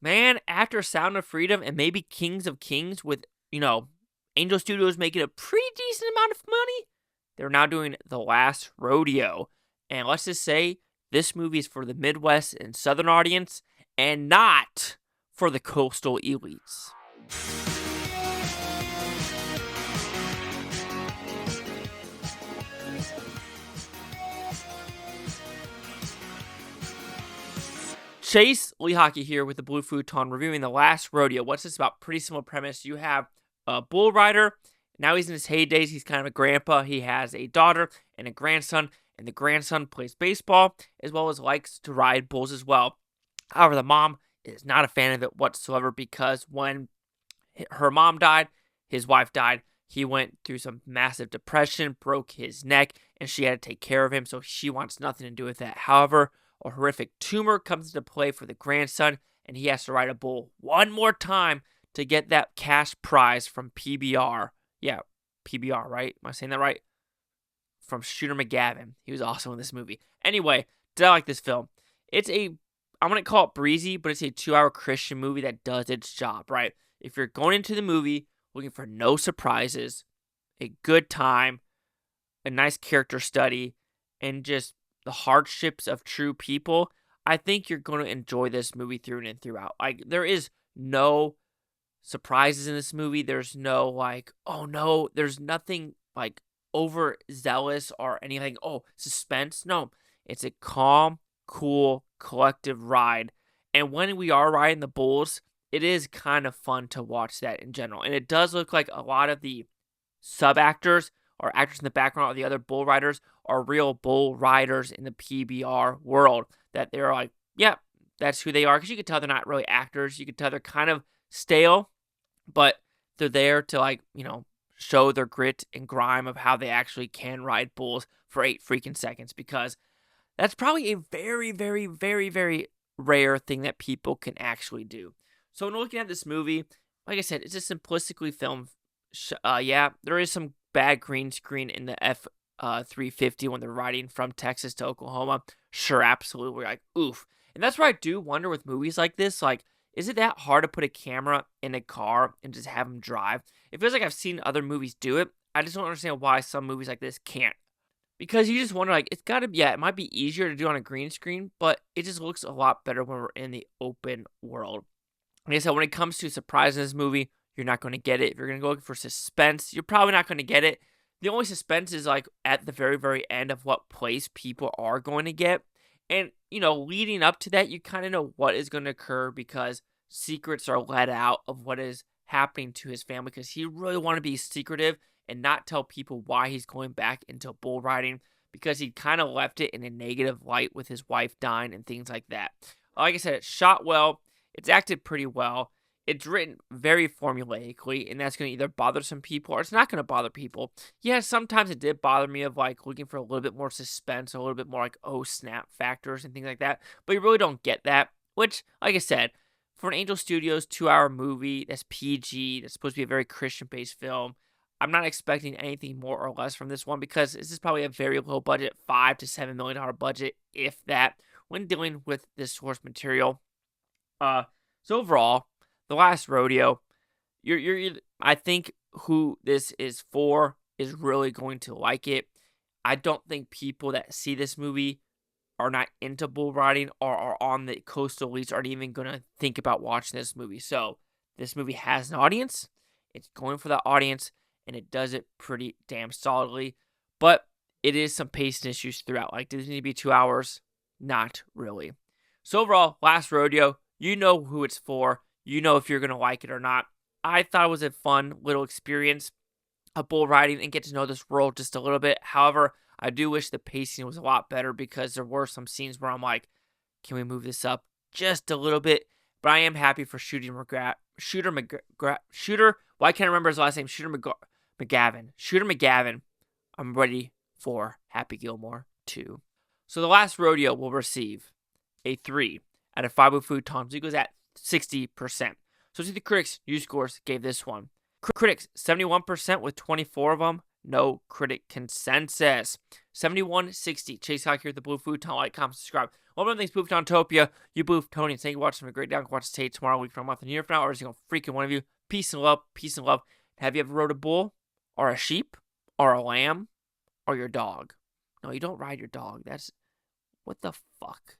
Man, after Sound of Freedom and maybe Kings of Kings with, Angel Studios making a pretty decent amount of money, they're now doing The Last Rodeo. And let's just say this movie is for the Midwest and Southern audience and not for the coastal elites. Chase Lee Hockey here with the Blue Futon reviewing The Last Rodeo. What's this about? Pretty simple premise. You have a bull rider. Now he's in his heydays. He's kind of a grandpa. He has a daughter and a grandson, and the grandson plays baseball as well as likes to ride bulls as well. However, the mom is not a fan of it whatsoever because when her mom died, his wife died. He went through some massive depression, broke his neck, and she had to take care of him, so she wants nothing to do with that. However, a horrific tumor comes into play for the grandson, and he has to ride a bull one more time to get that cash prize from PBR. Yeah, PBR, right? Am I saying that right? From Shooter McGavin. He was also in this movie. Anyway, did I like this film? I'm going to call it breezy, but it's a 2-hour Christian movie that does its job, right? If you're going into the movie looking for no surprises, a good time, a nice character study, and just the hardships of true people, I think you're going to enjoy this movie through and throughout. Like, there is no surprises in this movie. There's no, there's nothing, overzealous or anything, suspense. No, it's a calm, cool, collective ride. And when we are riding the bulls, it is kind of fun to watch that in general. And it does look like a lot of the sub-actors or actors in the background or the other bull riders are real bull riders in the PBR world. That they're like, yeah, that's who they are. Because you can tell they're not really actors. You can tell they're kind of stale, but they're there to, show their grit and grime of how they actually can ride bulls for 8 freaking seconds. Because that's probably a very, very, very, very rare thing that people can actually do. So when looking at this movie, like I said, it's a simplistically filmed. There is some bad green screen in the F350 when they're riding from Texas to Oklahoma. Sure, absolutely. Oof. And that's where I do wonder with movies like this, is it that hard to put a camera in a car and just have them drive? It feels like I've seen other movies do it. I just don't understand why some movies like this can't. Because you just wonder, it's got to be, it might be easier to do on a green screen, but it just looks a lot better when we're in the open world. Like I said, when it comes to surprise in this movie, you're not going to get it. If you're going to go looking for suspense, you're probably not going to get it. The only suspense is at the very, very end of what place people are going to get. And, leading up to that, you kind of know what is going to occur because secrets are let out of what is happening to his family because he really want to be secretive and not tell people why he's going back into bull riding because he kind of left it in a negative light with his wife dying and things like that. Like I said, it's shot well. It's acted pretty well. It's written very formulaically, and that's going to either bother some people or it's not going to bother people. Yeah, sometimes it did bother me of looking for a little bit more suspense, a little bit more snap factors and things like that. But you really don't get that, which, like I said, for an Angel Studios 2-hour movie that's PG, that's supposed to be a very Christian-based film, I'm not expecting anything more or less from this one because this is probably a very low budget, $5 to $7 million budget, if that, when dealing with this source material. So overall, The Last Rodeo, I think who this is for is really going to like it. I don't think people that see this movie are not into bull riding or are on the coastal elites aren't even going to think about watching this movie. So this movie has an audience. It's going for that audience, and it does it pretty damn solidly. But it is some pacing issues throughout. Does it need to be 2 hours? Not really. So overall, Last Rodeo, you know who it's for. You know if you're going to like it or not. I thought it was a fun little experience of bull riding and get to know this world just a little bit. However, I do wish the pacing was a lot better because there were some scenes where I'm like, can we move this up just a little bit? But I am happy for Shooter, why can't I remember his last name? McGavin. Shooter McGavin. I'm ready for Happy Gilmore 2. So The Last Rodeo will receive a 3 out of 5 Futons. It goes at 60%. So to the critics, U-Scores gave this one. Critics, 71% with 24 of them. No critic consensus. 7160. Chase Hockey here with the Blue Futon. Like, comment, subscribe. One of the things, Blue Futontopia, you Blue Futonians. Thank you for watching. Have a great day. Watch the tape tomorrow, week from a month, and a year from now, or is it going to freaking one of you? Peace and love. Peace and love. Have you ever rode a bull, or a sheep, or a lamb, or your dog? No, you don't ride your dog. That's... what the fuck?